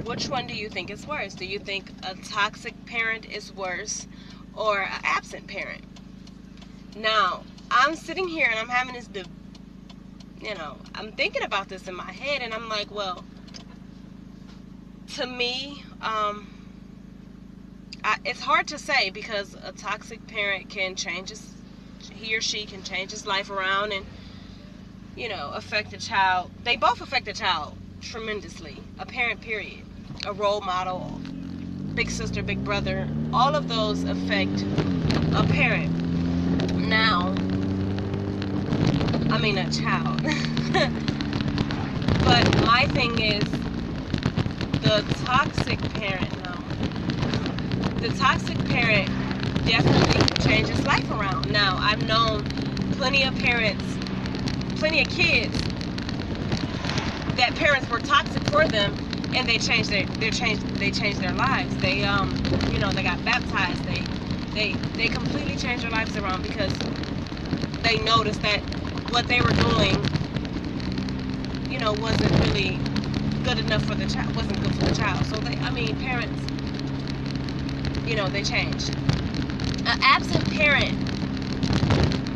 which one do you think is worse? Do you think a toxic parent is worse or an absent parent? Now, I'm sitting here and I'm having this, I'm thinking about this in my head, and I'm like, well, to me, it's hard to say, because a toxic parent can he or she can change his life around and, affect the child. They both affect the child tremendously. A parent, period. A role model, big sister, big brother, all of those affect a parent. Now, a child. But my thing is, the toxic parent definitely can change his life around. Now, I've known plenty of parents, plenty of kids that parents were toxic for them, and they changed their lives. They they got baptized. They completely changed their lives around because they noticed that what they were doing, wasn't really good enough for the child. Wasn't good for the child. So parents, they changed. An absent parent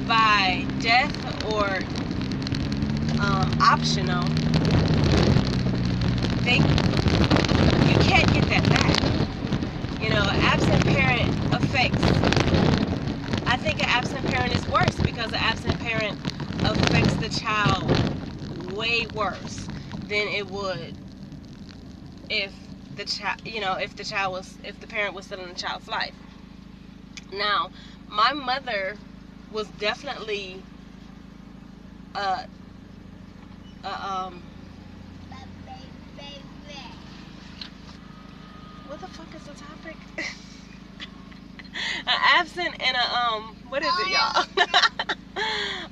by death or optional, you can't get that back. An absent parent I think an absent parent is worse, because an absent parent affects the child way worse than it would if the parent was still in the child's life. Now, my mother was definitely what the fuck is the topic? An absent and what is it, y'all?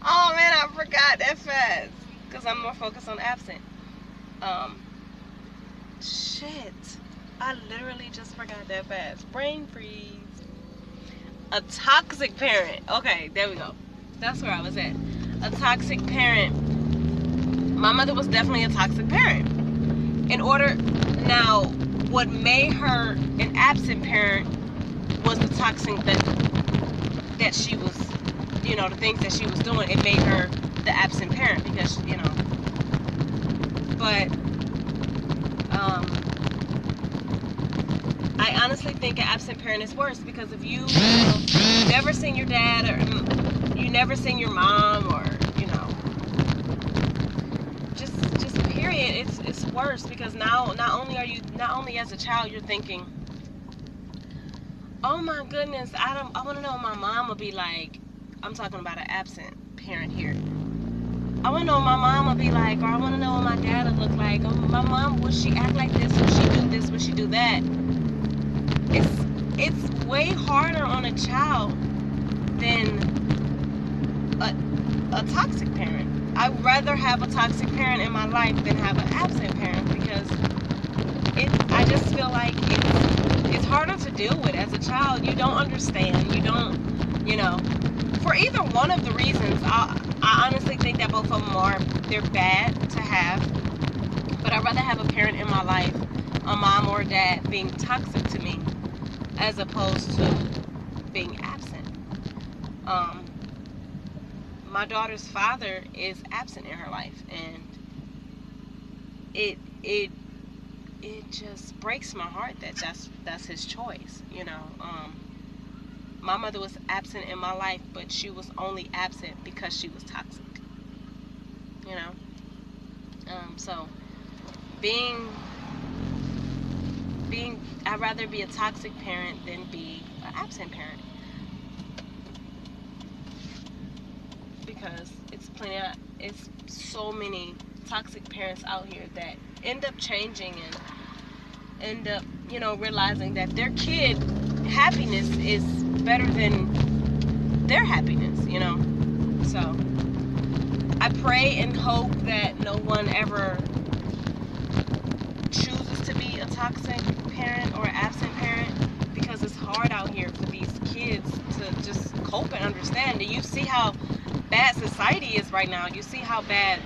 Oh man, I forgot that fast, because I'm more focused on absent. Shit, I literally just forgot that fast. Brain freeze. A toxic parent. Okay, there we go. That's where I was at. A toxic parent. My mother was definitely a toxic parent. Now, what made her an absent parent was the toxic that she was, the things that she was doing. It made her the absent parent, because, but, I honestly think an absent parent is worse, because if you never seen your dad, or you never seen your mom, or just period, it's worse, because now not only as a child you're thinking, oh my goodness, I want to know what my mom would be like. I'm talking about an absent parent here. I want to know what my mom would be like, or I want to know what my dad would look like. Oh, my mom, would she act like this? Would she do this? Would she do that? It's way harder on a child than a toxic parent. I'd rather have a toxic parent in my life than have an absent parent, because I just feel like it's harder to deal with as a child. You don't understand. You don't, for either one of the reasons. I honestly think that both of them they're bad to have. But I'd rather have a parent in my life, a mom or a dad, being toxic to me, as opposed to being absent. My daughter's father is absent in her life, and it just breaks my heart that that's his choice. My mother was absent in my life, but she was only absent because she was toxic. So I'd rather be a toxic parent than be an absent parent, because it's so many toxic parents out here that end up changing and end up, realizing that their kid happiness is better than their happiness, So I pray and hope that no one ever chooses to be a toxic parent or absent parent, because it's hard out here for these kids to just cope and understand. And you see how bad society is right now. You see how bad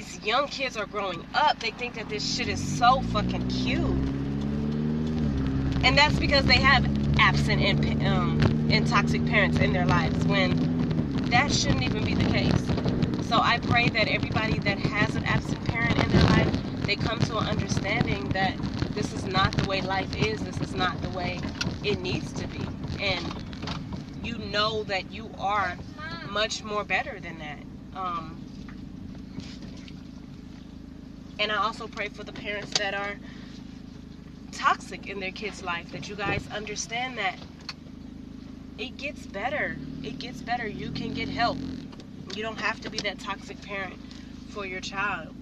these young kids are growing up, they think that this shit is so fucking cute. And that's because they have absent and toxic parents in their lives, when that shouldn't even be the case. So I pray that everybody that has an absent parent in their life, they come to an understanding that this is not the way life is. This is not the way it needs to be. And you know that you are much more better than that. And I also pray for the parents that are toxic in their kids' life, that you guys understand that it gets better. It gets better. You can get help. You don't have to be that toxic parent for your child.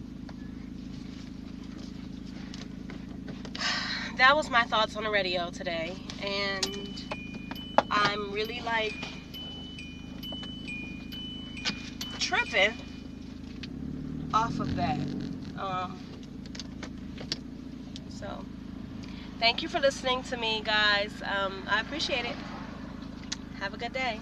That was my thoughts on the radio today, and I'm really like tripping off of that. So thank you for listening to me, guys. I appreciate it. Have a good day.